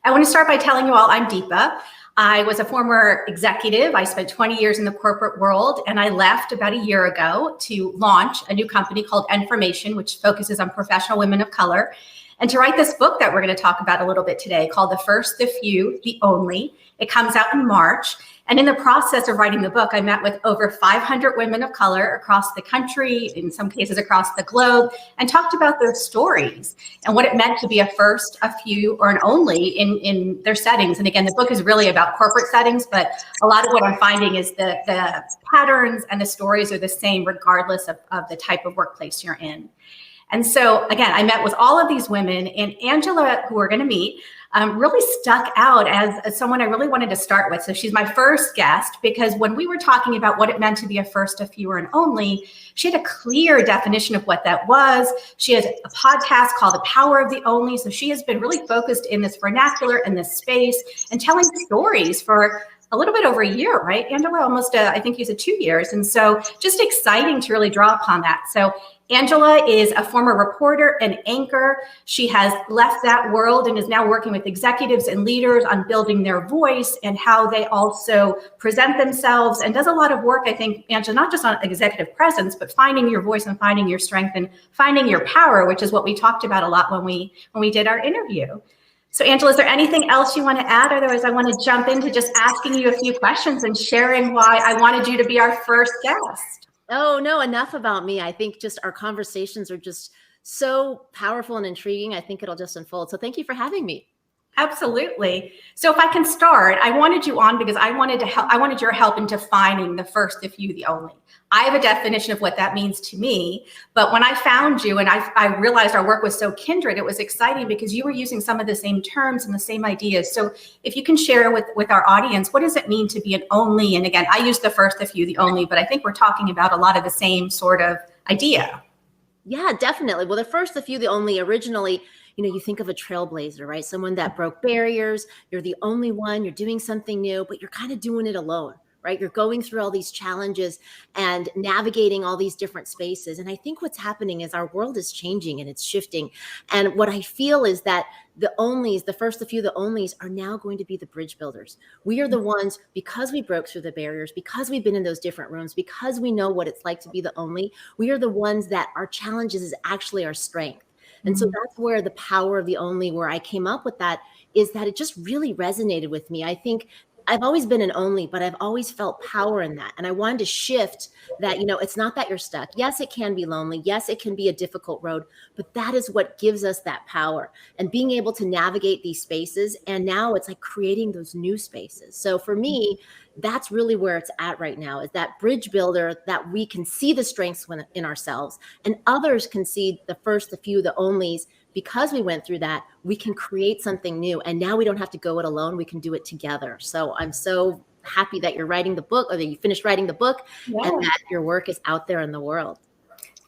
I want to start by telling you all I'm Deepa. I was a former executive. I spent 20 years in the corporate world, and I left about a year ago to launch a new company called Information, which focuses on professional women of color, and to write this book that we're going to talk about a little bit today called The First, the Few, the Only. It comes out in March. And in the process of writing the book, I met with over 500 women of color across the country, in some cases across the globe, and talked about their stories and what it meant to be a first, a few, or an only in their settings. And again, the book is really about corporate settings, but a lot of what I'm finding is the patterns and the stories are the same regardless of the type of workplace you're in. And so, again, I met with all of these women, and Angela, who we're going to meet, really stuck out as someone I really wanted to start with. So she's my first guest because when we were talking about what it meant to be a first, a few, or an only, she had a clear definition of what that was. She has a podcast called The Power of the Only. So she has been really focused in this vernacular, in this space, and telling stories for a little bit over a year, right, Angela? Almost, I think you said 2 years. And so just exciting to really draw upon that. So Angela is a former reporter and anchor. She has left that world and is now working with executives and leaders on building their voice and how they also present themselves, and does a lot of work, I think, Angela, not just on executive presence, but finding your voice and finding your strength and finding your power, which is what we talked about a lot when we did our interview. So Angela, is there anything else you want to add? Otherwise, I want to jump into just asking you a few questions and sharing why I wanted you to be our first guest. Oh, no, enough about me. I think just our conversations are just so powerful and intriguing. I think it'll just unfold. So thank you for having me. Absolutely. So if I can start, I wanted you on because I wanted your help in defining the first, the few, the only. I have a definition of what that means to me, but when I found you and I realized our work was so kindred, it was exciting because you were using some of the same terms and the same ideas. So if you can share with our audience, what does it mean to be an only? And again, I use the first, the few, the only, but I think we're talking about a lot of the same sort of idea. Yeah, definitely. Well, the first, the few, the only, originally, you think of a trailblazer, right? Someone that broke barriers. You're the only one, you're doing something new, but you're kind of doing it alone, right? You're going through all these challenges and navigating all these different spaces. And I think what's happening is our world is changing and it's shifting. And what I feel is that the onlys, the first, the few, the onlys are now going to be the bridge builders. We are the ones, because we broke through the barriers, because we've been in those different rooms, because we know what it's like to be the only, we are the ones that our challenges is actually our strength. And so that's where the power of the only, where I came up with that, is that it just really resonated with me. I think I've always been an only, but I've always felt power in that. And I wanted to shift that, it's not that you're stuck. Yes, it can be lonely. Yes, it can be a difficult road, but that is what gives us that power and being able to navigate these spaces. And now it's like creating those new spaces. So for me, that's really where it's at right now, is that bridge builder, that we can see the strengths in ourselves and others can see the first, the few, the onlys. Because we went through that, we can create something new. And now we don't have to go it alone. We can do it together. So I'm so happy that you're writing the book, or that you finished writing the book, and that your work is out there in the world.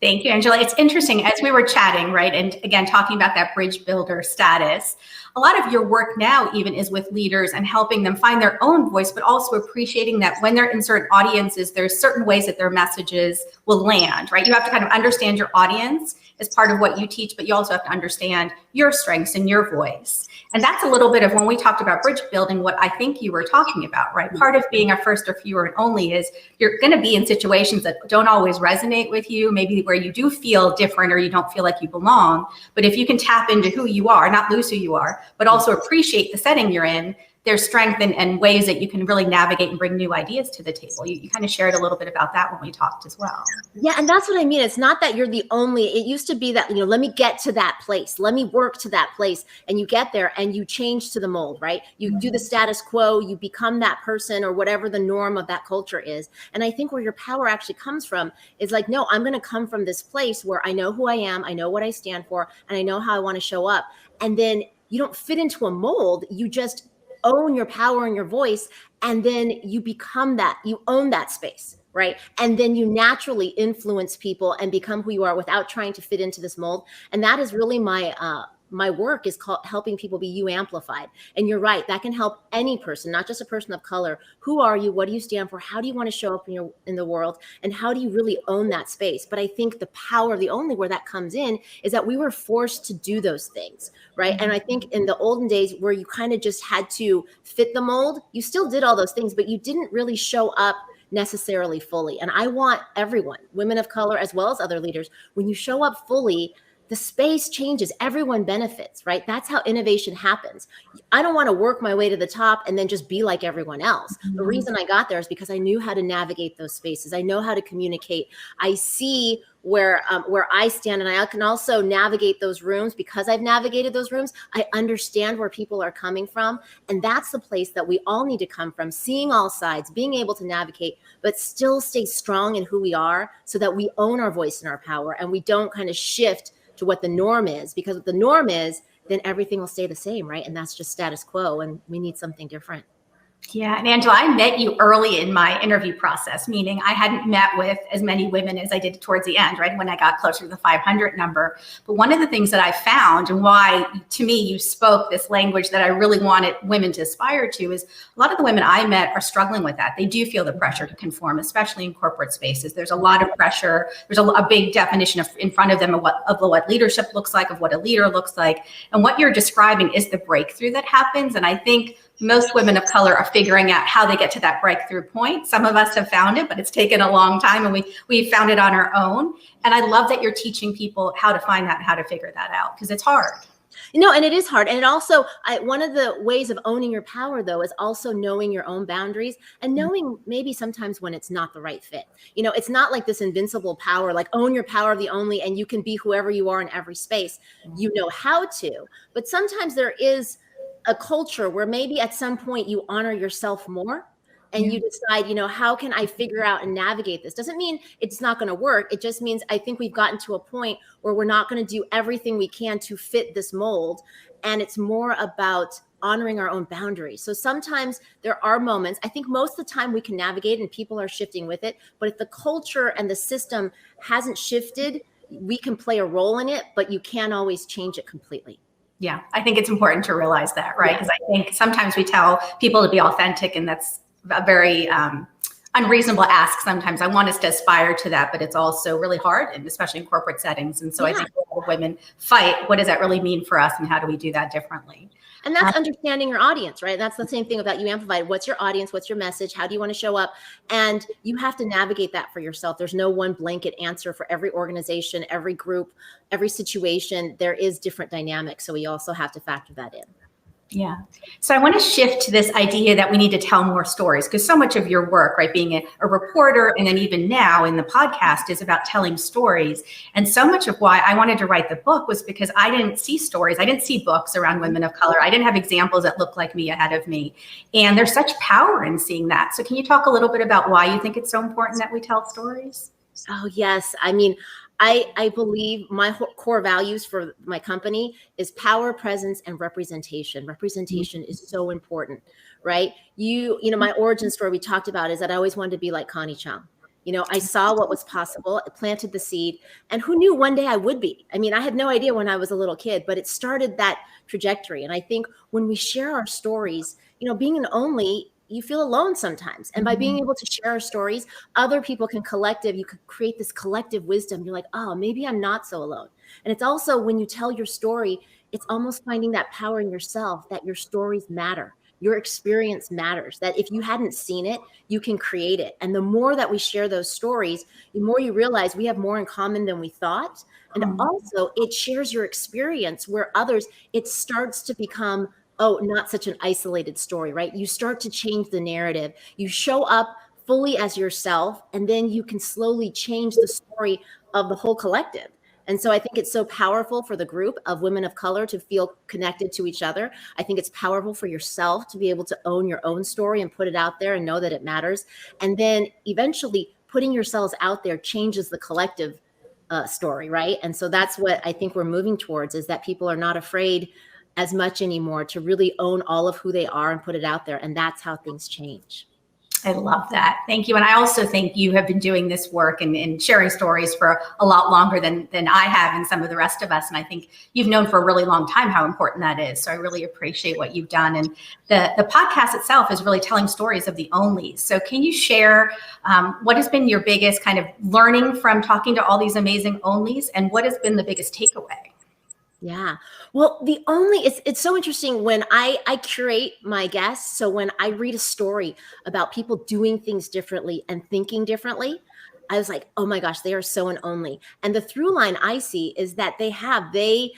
Thank you, Angela. It's interesting, as we were chatting, right? And again, talking about that bridge builder status, a lot of your work now even is with leaders and helping them find their own voice, but also appreciating that when they're in certain audiences, there's certain ways that their messages will land, right? You have to kind of understand your audience as part of what you teach, but you also have to understand your strengths and your voice. And that's a little bit of when we talked about bridge building, what I think you were talking about, right? Part of being a first or few or an only is you're going to be in situations that don't always resonate with you, maybe where you do feel different or you don't feel like you belong. But if you can tap into who you are, not lose who you are, but also appreciate the setting you're in, there's strength and ways that you can really navigate and bring new ideas to the table. You kind of shared a little bit about that when we talked as well. Yeah, and that's what I mean. It's not that you're the only. It used to be that, let me get to that place. Let me work to that place. And you get there and you change to the mold, right? You do the status quo, you become that person or whatever the norm of that culture is. And I think where your power actually comes from is like, no, I'm going to come from this place where I know who I am, I know what I stand for, and I know how I want to show up. And then you don't fit into a mold. You just own your power and your voice, and then you become that, you own that space, right? And then you naturally influence people and become who you are without trying to fit into this mold. And that is really my my work is called helping people be you amplified. And you're right, that can help any person, not just a person of color. Who are you? What do you stand for? How do you want to show up in the world? And how do you really own that space? But I think the power, the only where that comes in is that we were forced to do those things, right? And I think in the olden days where you kind of just had to fit the mold, you still did all those things, but you didn't really show up necessarily fully. And I want everyone, women of color as well as other leaders, when you show up fully, the space changes, everyone benefits, right? That's how innovation happens. I don't want to work my way to the top and then just be like everyone else. The reason I got there is because I knew how to navigate those spaces. I know how to communicate. I see where I stand, and I can also navigate those rooms. Because I've navigated those rooms, I understand where people are coming from. And that's the place that we all need to come from, seeing all sides, being able to navigate, but still stay strong in who we are so that we own our voice and our power, and we don't kind of shift to what the norm is, because what the norm is, then everything will stay the same, right? And that's just status quo, and we need something different. Yeah, and Angela, I met you early in my interview process, meaning I hadn't met with as many women as I did towards the end, right, when I got closer to the 500 number. But one of the things that I found, and why, to me, you spoke this language that I really wanted women to aspire to, is a lot of the women I met are struggling with that. They do feel the pressure to conform, especially in corporate spaces. There's a lot of pressure. There's a big definition in front of them of what leadership looks like, of what a leader looks like. And what you're describing is the breakthrough that happens. And I think most women of color are figuring out how they get to that breakthrough point. Some of us have found it, but it's taken a long time, and we found it on our own. And I love that you're teaching people how to find that and how to figure that out, because it's hard. And it is hard. And it also, one of the ways of owning your power, though, is also knowing your own boundaries and knowing maybe sometimes when it's not the right fit. It's not like this invincible power, like own your power of the only, and you can be whoever you are in every space. You know how to, but sometimes there is a culture where maybe at some point you honor yourself more, and you decide, how can I figure out and navigate this? Doesn't mean it's not going to work. It just means I think we've gotten to a point where we're not going to do everything we can to fit this mold. And it's more about honoring our own boundaries. So sometimes there are moments, I think most of the time we can navigate and people are shifting with it. But if the culture and the system hasn't shifted, we can play a role in it, but you can't always change it completely. Yeah, I think it's important to realize that, right? Because I think sometimes we tell people to be authentic, and that's a very unreasonable ask. Sometimes I want us to aspire to that, but it's also really hard, and especially in corporate settings. And so I think a lot of women fight, what does that really mean for us, and how do we do that differently? And that's understanding your audience, right? That's the same thing about You Amplified. What's your audience? What's your message? How do you want to show up? And you have to navigate that for yourself. There's no one blanket answer for every organization, every group, every situation. There is different dynamics. So we also have to factor that in. Yeah. So I want to shift to this idea that we need to tell more stories, because so much of your work, right, being a reporter, and then even now in the podcast, is about telling stories. And so much of why I wanted to write the book was because I didn't see stories. I didn't see books around women of color. I didn't have examples that looked like me ahead of me. And there's such power in seeing that. So can you talk a little bit about why you think it's so important that we tell stories? Oh, yes. I mean, I believe my core values for my company is power, presence, and representation. Representation is so important, right? My origin story we talked about is that I always wanted to be like Connie Chung. I saw what was possible. It planted the seed, and who knew one day I would be? I mean, I had no idea when I was a little kid, but it started that trajectory. And I think when we share our stories, being an only, you feel alone sometimes. And by being able to share our stories, other people you could create this collective wisdom. You're like, oh, maybe I'm not so alone. And it's also when you tell your story, it's almost finding that power in yourself that your stories matter. Your experience matters, that if you hadn't seen it, you can create it. And the more that we share those stories, the more you realize we have more in common than we thought. And also it shares your experience where others, it starts to become not such an isolated story, right? You start to change the narrative. You show up fully as yourself, and then you can slowly change the story of the whole collective. And so I think it's so powerful for the group of women of color to feel connected to each other. I think it's powerful for yourself to be able to own your own story and put it out there and know that it matters. And then eventually putting yourselves out there changes the collective story, right? And so that's what I think we're moving towards, is that people are not afraid as much anymore to really own all of who they are and put it out there. And that's how things change. I love that. Thank you. And I also think you have been doing this work and sharing stories for a lot longer than I have and some of the rest of us. And I think you've known for a really long time how important that is. So I really appreciate what you've done. And the podcast itself is really telling stories of the onlys. So can you share what has been your biggest kind of learning from talking to all these amazing onlys, and what has been the biggest takeaway? Yeah. Well, it's so interesting when I curate my guests. So when I read a story about people doing things differently and thinking differently, I was like, oh my gosh, they are so an only. And the through line I see is that they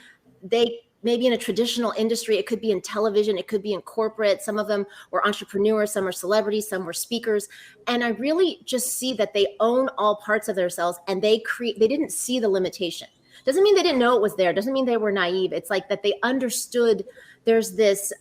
maybe in a traditional industry, it could be in television, it could be in corporate. Some of them were entrepreneurs, some are celebrities, some were speakers. And I really just see that they own all parts of themselves, and they didn't see the limitation. Doesn't mean they didn't know it was there. Doesn't mean they were naive. It's like that they understood there's this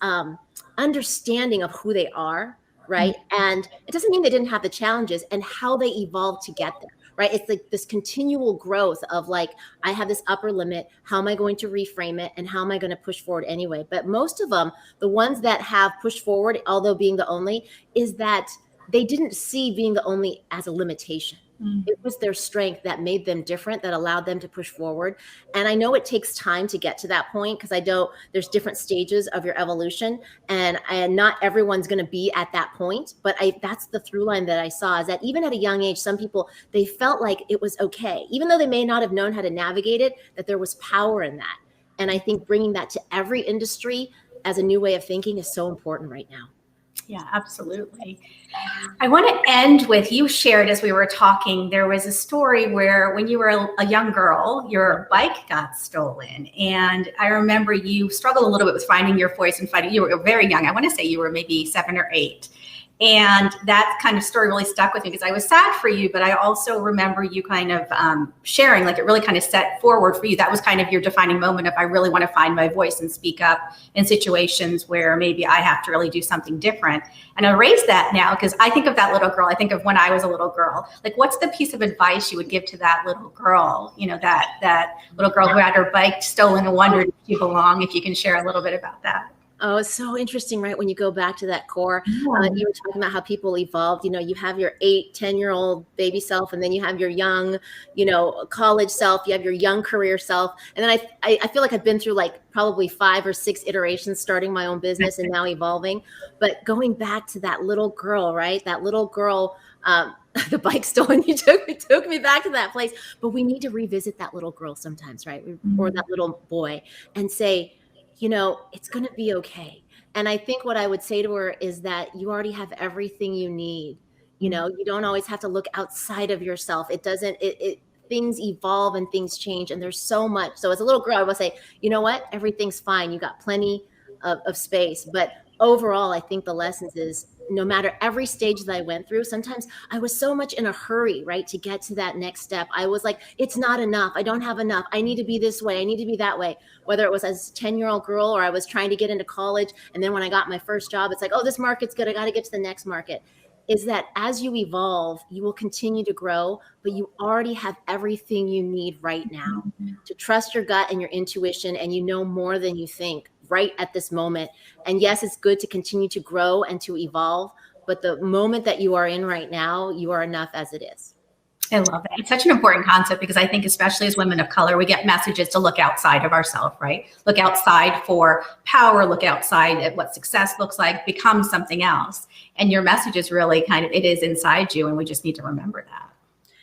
understanding of who they are, right? And it doesn't mean they didn't have the challenges and how they evolved to get there, right? It's like this continual growth of like, I have this upper limit. How am I going to reframe it? And how am I going to push forward anyway? But most of them, the ones that have pushed forward, although being the only, is that they didn't see being the only as a limitation. It was their strength that made them different, that allowed them to push forward. And I know it takes time to get to that point, because there's different stages of your evolution, and not everyone's going to be at that point. But that's the through line that I saw, is that even at a young age, some people, they felt like it was okay, even though they may not have known how to navigate it, that there was power in that. And I think bringing that to every industry as a new way of thinking is so important right now. Yeah, absolutely. I want to end with, you shared as we were talking, there was a story where when you were a young girl, your bike got stolen. And I remember you struggled a little bit with finding your voice and fighting. You were very young. I want to say you were maybe 7 or 8. And that kind of story really stuck with me, because I was sad for you, but I also remember you kind of sharing, like it really kind of set forward for you. That was kind of your defining moment of, I really want to find my voice and speak up in situations where maybe I have to really do something different. And I raise that now because I think of that little girl. I think of when I was a little girl. Like, what's the piece of advice you would give to that little girl? You know, that little girl who had her bike stolen and wondered if she belonged. If you can share a little bit about that. Oh, it's so interesting, right? When you go back to that core, you were talking about how people evolved. You know, you have your 8, 10-year-old baby self, and then you have your young, college self. You have your young career self. And then I feel like I've been through like probably 5 or 6 iterations, starting my own business and now evolving. But going back to that little girl, right? That little girl, the bike stolen, you took me back to that place. But we need to revisit that little girl sometimes, right? Or that little boy, and say, it's going to be okay. And I think what I would say to her is that you already have everything you need. You don't always have to look outside of yourself. Things evolve and things change, and there's so much. So as a little girl, I would say, you know what? Everything's fine. You got plenty of space. But overall, I think the lessons is, no matter every stage that I went through, sometimes I was so much in a hurry, right, to get to that next step. I was like, it's not enough. I don't have enough. I need to be this way. I need to be that way. Whether it was as a 10-year-old girl, or I was trying to get into college. And then when I got my first job, it's like, oh, this market's good. I got to get to the next market. Is that as you evolve, you will continue to grow, but you already have everything you need right now to trust your gut and your intuition, and more than you think right at this moment. And yes, it's good to continue to grow and to evolve, but the moment that you are in right now, you are enough as it is. I love that. It's such an important concept, because I think especially as women of color, we get messages to look outside of ourselves, right? Look outside for power, look outside at what success looks like, become something else. And your message is really it is inside you, and we just need to remember that.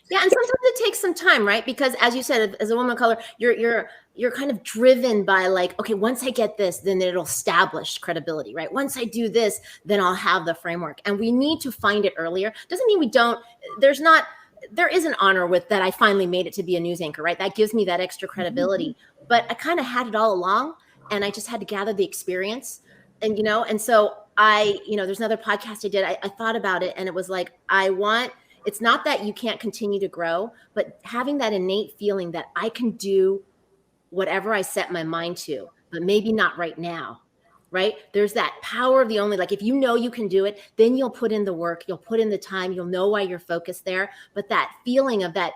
Yeah, and sometimes it takes some time, right? Because as you said, as a woman of color, you're kind of driven by like, okay, once I get this, then it'll establish credibility, right? Once I do this, then I'll have the framework. And we need to find it earlier. Doesn't mean we don't. There is an honor with that. I finally made it to be a news anchor, right? That gives me that extra credibility. But I kind of had it all along, and I just had to gather the experience. And and so there's another podcast I did. I thought about it, and it was like, it's not that you can't continue to grow, but having that innate feeling that I can do whatever I set my mind to, but maybe not right now, right? There's that power of the only, like, if you can do it, then you'll put in the work, you'll put in the time, you'll know why you're focused there. But that feeling of that,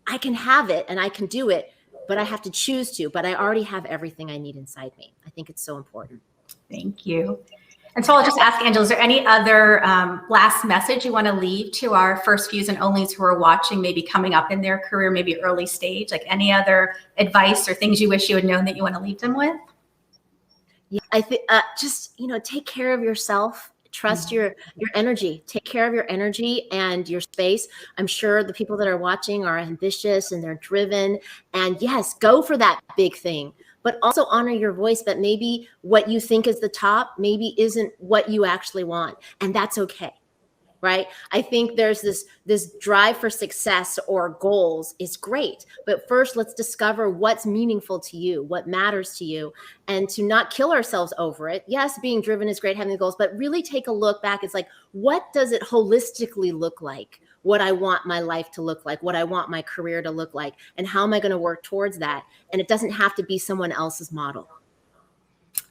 I can have it and I can do it, but I have to choose to, but I already have everything I need inside me. I think it's so important. Thank you. And so I'll just ask Angela, is there any other last message you want to leave to our first fews and onlys who are watching, maybe coming up in their career, maybe early stage, like any other advice or things you wish you had known that you want to leave them with? Yeah, I think just, take care of yourself. Trust your energy. Take care of your energy and your space. I'm sure the people that are watching are ambitious and they're driven. And yes, go for that big thing, but also honor your voice. But maybe what you think is the top maybe isn't what you actually want. And that's okay. Right? I think there's this drive for success or goals is great, but first let's discover what's meaningful to you, what matters to you, and to not kill ourselves over it. Yes, being driven is great, having the goals, but really take a look back. It's like, what does it holistically look like? What I want my life to look like, what I want my career to look like, and how am I going to work towards that? And it doesn't have to be someone else's model.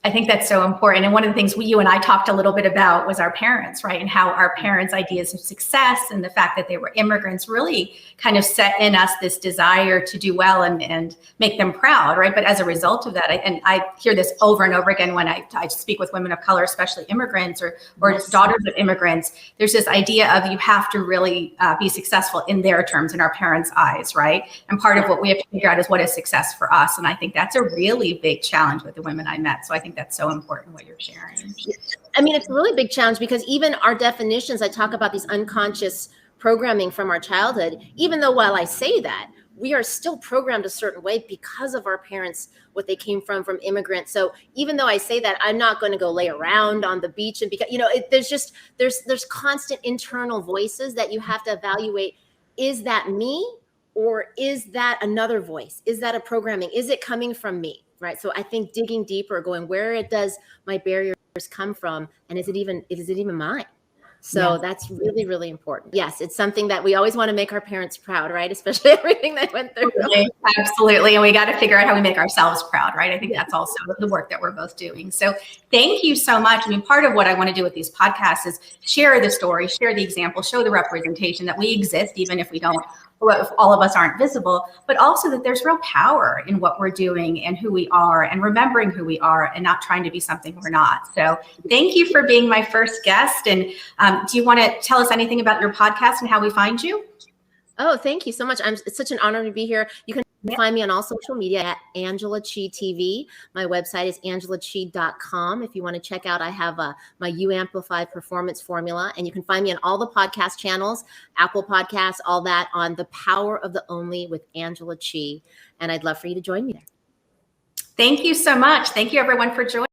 I think that's so important. And one of the things you and I talked a little bit about was our parents, right? And how our parents' ideas of success and the fact that they were immigrants really kind of set in us this desire to do well and make them proud, right? But as a result of that, I hear this over and over again when I speak with women of color, especially immigrants or Yes. daughters of immigrants, there's this idea of you have to really be successful in their terms, in our parents' eyes, right? And part of what we have to figure out is what is success for us. And I think that's a really big challenge with the women I met. So I think that's so important what you're sharing. I mean, it's a really big challenge because even our definitions, I talk about these unconscious programming from our childhood, even though while I say that, we are still programmed a certain way because of our parents, what they came from immigrants. So even though I say that, I'm not going to go lay around on the beach and because, there's constant internal voices that you have to evaluate. Is that me or is that another voice? Is that a programming? Is it coming from me? Right. So I think digging deeper, going where does my barriers come from? And is it even mine? So that's really, really important. Yes, it's something that we always want to make our parents proud, right? Especially everything they went through. Absolutely. And we got to figure out how we make ourselves proud, right? I think that's also the work that we're both doing. So thank you so much. I mean, part of what I want to do with these podcasts is share the story, share the example, show the representation that we exist, even if if all of us aren't visible, but also that there's real power in what we're doing and who we are and remembering who we are and not trying to be something we're not. So thank you for being my first guest. And do you want to tell us anything about your podcast and how we find you? Oh, thank you so much. It's such an honor to be here. You can find me on all social media at Angela Chee TV. My website is angelachee.com. If you want to check out, I have my You Amplify performance formula, and you can find me on all the podcast channels, Apple Podcasts, all that on The Power of the Only with Angela Chee. And I'd love for you to join me there. Thank you so much. Thank you everyone for joining.